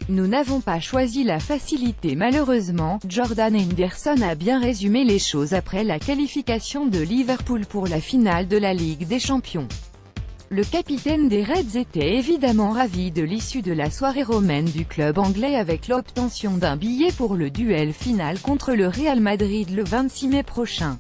Nous n'avons pas choisi la facilité malheureusement. Jordan Henderson a bien résumé les choses après la qualification de Liverpool pour la finale de la Ligue des Champions. Le capitaine des Reds était évidemment ravi de l'issue de la soirée romaine du club anglais avec l'obtention d'un billet pour le duel final contre le Real Madrid le 26 mai prochain.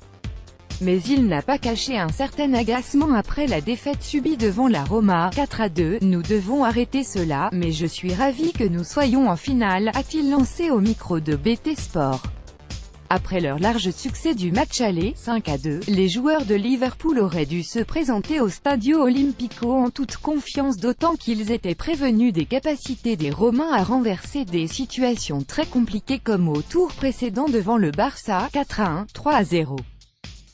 Mais il n'a pas caché un certain agacement après la défaite subie devant la Roma, 4-2. Nous devons arrêter cela, mais je suis ravi que nous soyons en finale, a-t-il lancé au micro de BT Sport. Après leur large succès du match aller, 5-2, les joueurs de Liverpool auraient dû se présenter au Stadio Olimpico en toute confiance, d'autant qu'ils étaient prévenus des capacités des Romains à renverser des situations très compliquées comme au tour précédent devant le Barça, 4-1, 3-0.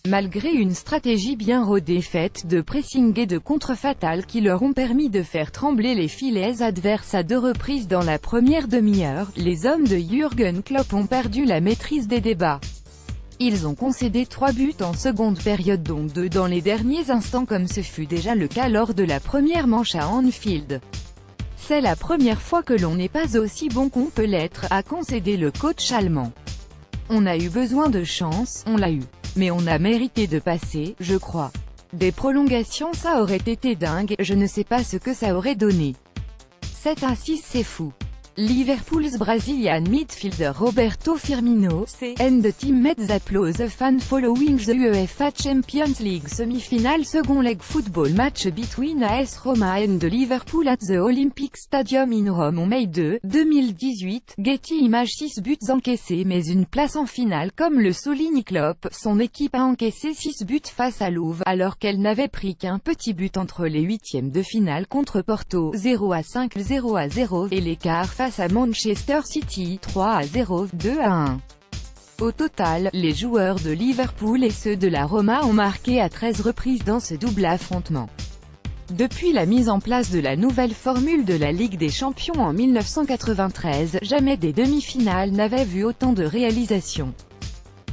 Malgré une stratégie bien rodée faite de pressing et de contre fatales qui leur ont permis de faire trembler les filets adverses à 2 reprises dans la première demi-heure, les hommes de Jürgen Klopp ont perdu la maîtrise des débats. Ils ont concédé 3 buts en seconde période dont 2 dans les derniers instants comme ce fut déjà le cas lors de la première manche à Anfield. C'est la première fois que l'on n'est pas aussi bon qu'on peut l'être, a concédé le coach allemand. On a eu besoin de chance, on l'a eu. Mais on a mérité de passer, je crois. Des prolongations ça aurait été dingue, je ne sais pas ce que ça aurait donné. 7-6 c'est fou. Liverpool's Brazilian midfielder Roberto Firmino, and the teammates applause fan following the UEFA Champions League semi-final second leg football match between AS Roma and Liverpool at the Olympic Stadium in Rome on May 2, 2018. Getty Images 6 buts encaissés mais une place en finale comme le souligne Klopp. Son équipe a encaissé 6 buts face à Louve, alors qu'elle n'avait pris qu'un petit but entre les huitièmes de finale contre Porto, 0-5, 0-0, et l'écart face à Manchester City, 3-0, 2-1. Au total, les joueurs de Liverpool et ceux de la Roma ont marqué à 13 reprises dans ce double affrontement. Depuis la mise en place de la nouvelle formule de la Ligue des Champions en 1993, jamais des demi-finales n'avaient vu autant de réalisations.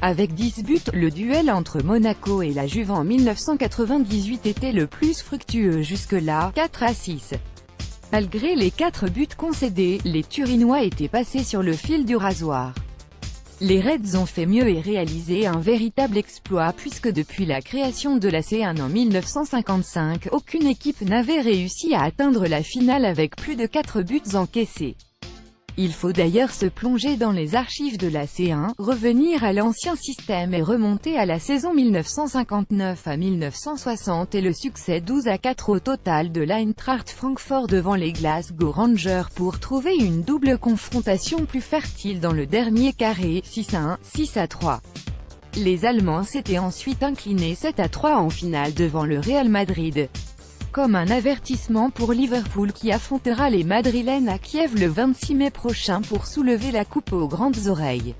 Avec 10 buts, le duel entre Monaco et la Juve en 1998 était le plus fructueux jusque-là, 4-6. Malgré les 4 buts concédés, les Turinois étaient passés sur le fil du rasoir. Les Reds ont fait mieux et réalisé un véritable exploit puisque depuis la création de la C1 en 1955, aucune équipe n'avait réussi à atteindre la finale avec plus de 4 buts encaissés. Il faut d'ailleurs se plonger dans les archives de la C1, revenir à l'ancien système et remonter à la saison 1959 à 1960 et le succès 12-4 au total de l'Eintracht Francfort devant les Glasgow Rangers pour trouver une double confrontation plus fertile dans le dernier carré, 6-1, 6-3. Les Allemands s'étaient ensuite inclinés 7-3 en finale devant le Real Madrid. Comme un avertissement pour Liverpool qui affrontera les Madrilènes à Kiev le 26 mai prochain pour soulever la coupe aux grandes oreilles.